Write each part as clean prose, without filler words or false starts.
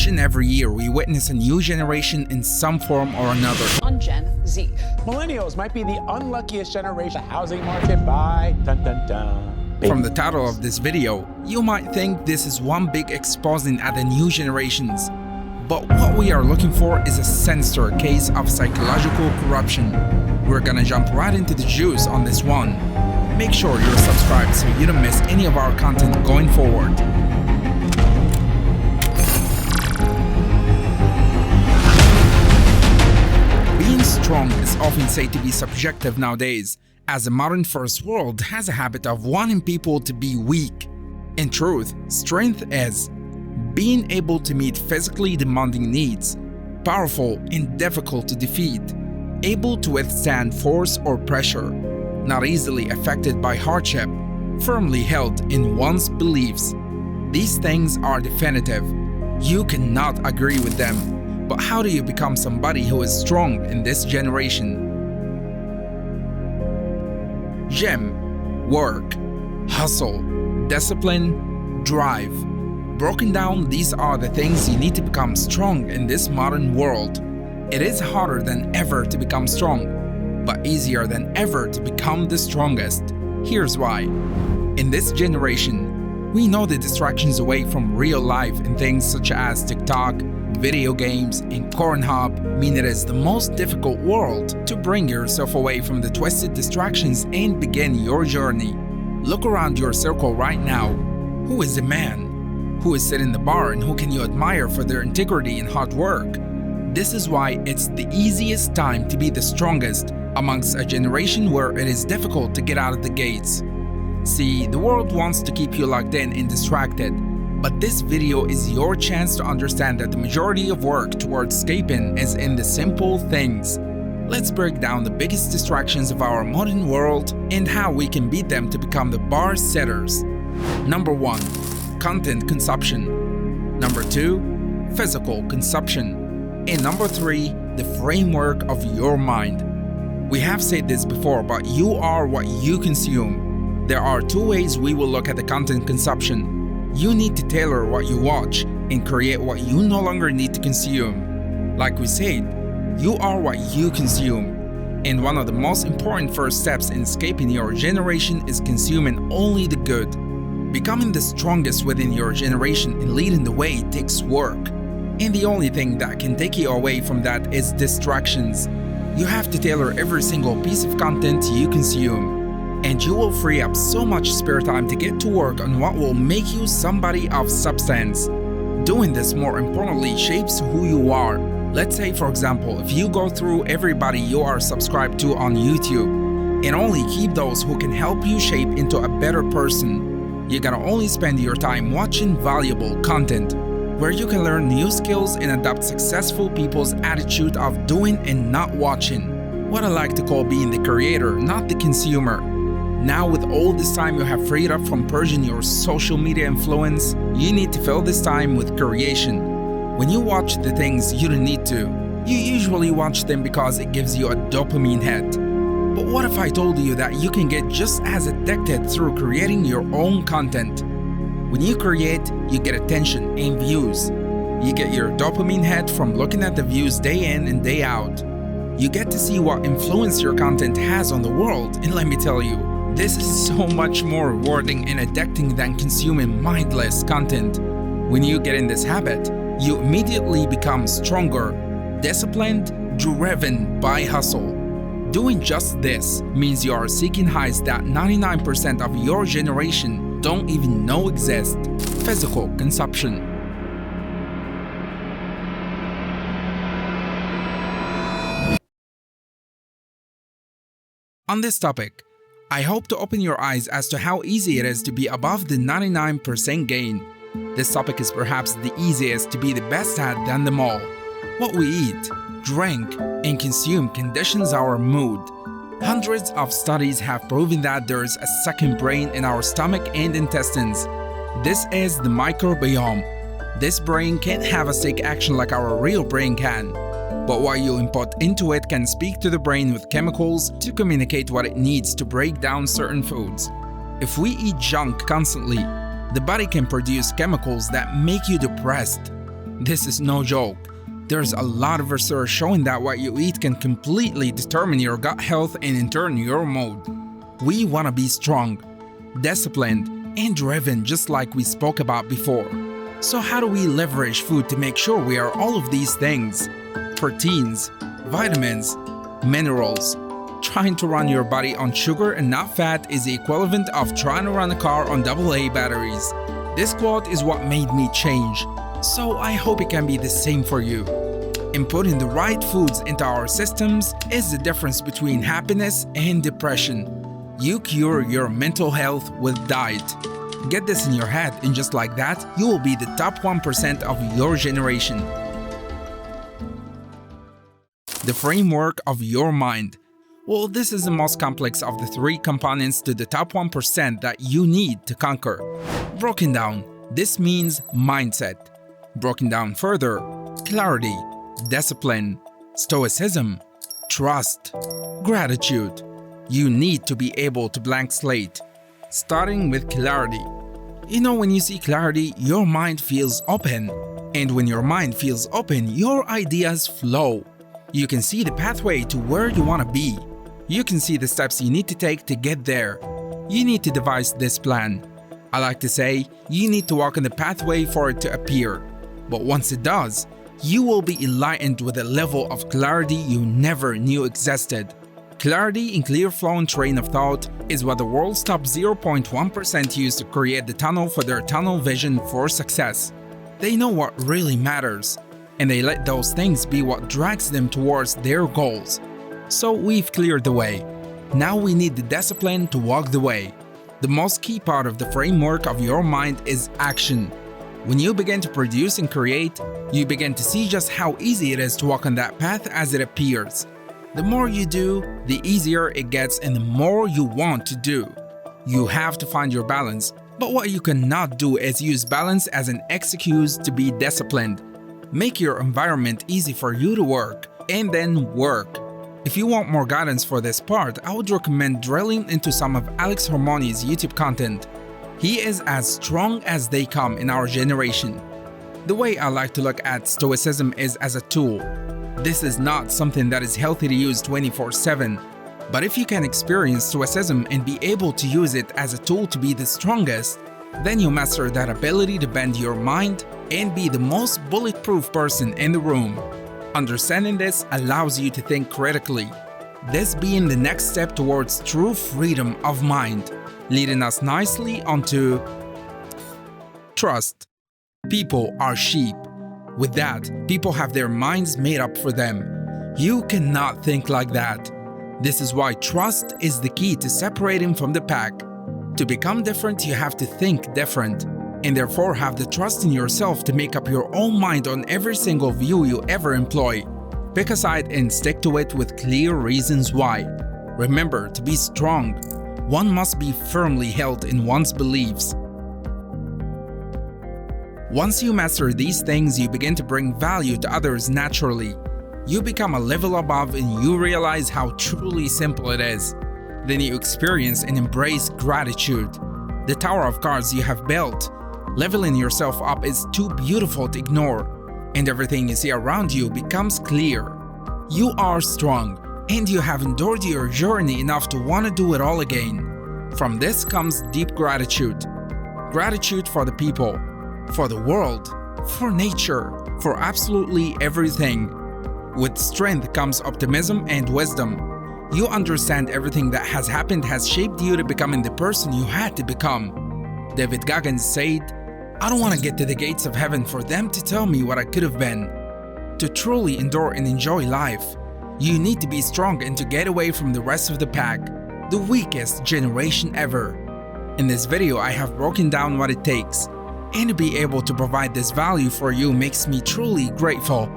Each and every year, we witness a new generation in some form or another. On Gen Z. Millennials might be the unluckiest generation. The housing market by dun-dun-dun. From the title of this video, you might think this is one big exposing at the new generations. But what we are looking for is a sinister case of psychological corruption. We're gonna jump right into the juice on this one. Make sure you're subscribed so you don't miss any of our content going forward. Being strong is often said to be subjective nowadays, as the modern first world has a habit of wanting people to be weak. In truth, strength is being able to meet physically demanding needs, powerful and difficult to defeat, able to withstand force or pressure, not easily affected by hardship, firmly held in one's beliefs. These things are definitive. You cannot agree with them. But how do you become somebody who is strong in this generation? Gym, work, hustle, discipline, drive. Broken down, these are the things you need to become strong in this modern world. It is harder than ever to become strong, but easier than ever to become the strongest. Here's why. In this generation, we know the distractions away from real life in things such as TikTok, video games, and Pornhub mean it is the most difficult world to bring yourself away from the twisted distractions and begin your journey. Look around your circle right now. Who is the man? Who is sitting in the bar and who can you admire for their integrity and hard work? This is why it's the easiest time to be the strongest amongst a generation where it is difficult to get out of the gates. See, the world wants to keep you locked in and distracted, but this video is your chance to understand that the majority of work towards escaping is in the simple things. Let's break down the biggest distractions of our modern world and how we can beat them to become the bar setters. Number 1. Content consumption. Number 2. Physical consumption. And number 3. The framework of your mind. We have said this before, but you are what you consume. There are 2 ways we will look at the content consumption. You need to tailor what you watch and create what you no longer need to consume. Like we said, you are what you consume. And one of the most important first steps in escaping your generation is consuming only the good. Becoming the strongest within your generation and leading the way takes work. And the only thing that can take you away from that is distractions. You have to tailor every single piece of content you consume. And you will free up so much spare time to get to work on what will make you somebody of substance. Doing this, more importantly, shapes who you are. Let's say, for example, if you go through everybody you are subscribed to on YouTube and only keep those who can help you shape into a better person, you're gonna only spend your time watching valuable content where you can learn new skills and adopt successful people's attitude of doing and not watching. What I like to call being the creator, not the consumer. Now, with all this time you have freed up from purging your social media influence, you need to fill this time with creation. When you watch the things you don't need to, you usually watch them because it gives you a dopamine hit. But what if I told you that you can get just as addicted through creating your own content? When you create, you get attention and views. You get your dopamine hit from looking at the views day in and day out. You get to see what influence your content has on the world, and let me tell you, this is so much more rewarding and addicting than consuming mindless content. When you get in this habit, you immediately become stronger, disciplined, driven by hustle. Doing just this means you are seeking highs that 99% of your generation don't even know exist. Physical consumption. On this topic, I hope to open your eyes as to how easy it is to be above the 99% gain. This topic is perhaps the easiest to be the best at than them all. What we eat, drink, and consume conditions our mood. Hundreds of studies have proven that there is a second brain in our stomach and intestines. This is the microbiome. This brain can't have a take action like our real brain can. But what you input into it can speak to the brain with chemicals to communicate what it needs to break down certain foods. If we eat junk constantly, the body can produce chemicals that make you depressed. This is no joke. There's a lot of research showing that what you eat can completely determine your gut health and in turn your mood. We want to be strong, disciplined, and driven just like we spoke about before. So how do we leverage food to make sure we are all of these things? Proteins, vitamins, minerals. Trying to run your body on sugar and not fat is the equivalent of trying to run a car on AA batteries. This quote is what made me change, so I hope it can be the same for you. Inputting the right foods into our systems is the difference between happiness and depression. You cure your mental health with diet. Get this in your head, and just like that, you will be the top 1% of your generation. The framework of your mind. Well, this is the most complex of the 3 components to the top 1% that you need to conquer. Broken down, this means mindset. Broken down further, clarity, discipline, stoicism, trust, gratitude. You need to be able to blank slate. Starting with clarity. You know, when you see clarity, your mind feels open. And when your mind feels open, your ideas flow. You can see the pathway to where you want to be. You can see the steps you need to take to get there. You need to devise this plan. I like to say, you need to walk on the pathway for it to appear. But once it does, you will be enlightened with a level of clarity you never knew existed. Clarity in clear flowing train of thought is what the world's top 0.1% use to create the tunnel for their tunnel vision for success. They know what really matters, and they let those things be what drags them towards their goals. So we've cleared the way. Now we need the discipline to walk the way. The most key part of the framework of your mind is action. When you begin to produce and create, you begin to see just how easy it is to walk on that path as it appears. The more you do, the easier it gets and the more you want to do. You have to find your balance, but what you cannot do is use balance as an excuse to be disciplined. Make your environment easy for you to work, and then work. If you want more guidance for this part, I would recommend drilling into some of Alex Hormoni's YouTube content. He is as strong as they come in our generation. The way I like to look at stoicism is as a tool. This is not something that is healthy to use 24/7. But if you can experience stoicism and be able to use it as a tool to be the strongest, then you master that ability to bend your mind and be the most bulletproof person in the room. Understanding this allows you to think critically, this being the next step towards true freedom of mind, leading us nicely onto trust. People are sheep. With that, people have their minds made up for them. You cannot think like that. This is why trust is the key to separating from the pack. To become different, you have to think different, and therefore have the trust in yourself to make up your own mind on every single view you ever employ. Pick a side and stick to it with clear reasons why. Remember, to be strong, one must be firmly held in one's beliefs. Once you master these things, you begin to bring value to others naturally. You become a level above and you realize how truly simple it is. Then you experience and embrace gratitude. The tower of cards you have built. Leveling yourself up is too beautiful to ignore, and everything you see around you becomes clear. You are strong, and you have endured your journey enough to want to do it all again. From this comes deep gratitude. Gratitude for the people, for the world, for nature, for absolutely everything. With strength comes optimism and wisdom. You understand everything that has happened has shaped you to becoming the person you had to become. David Goggins said, "I don't want to get to the gates of heaven for them to tell me what I could have been." To truly endure and enjoy life, you need to be strong and to get away from the rest of the pack, the weakest generation ever. In this video, I have broken down what it takes, and to be able to provide this value for you makes me truly grateful.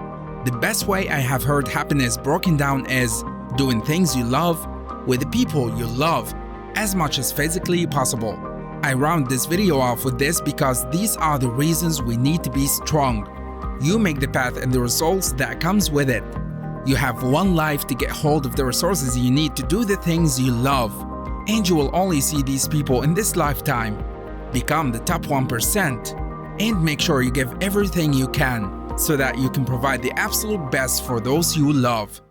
The best way I have heard happiness broken down is doing things you love with the people you love as much as physically possible. I round this video off with this because these are the reasons we need to be strong. You make the path and the results that comes with it. You have one life to get hold of the resources you need to do the things you love, and you will only see these people in this lifetime. Become the top 1% and make sure you give everything you can. so that you can provide the absolute best for those you love.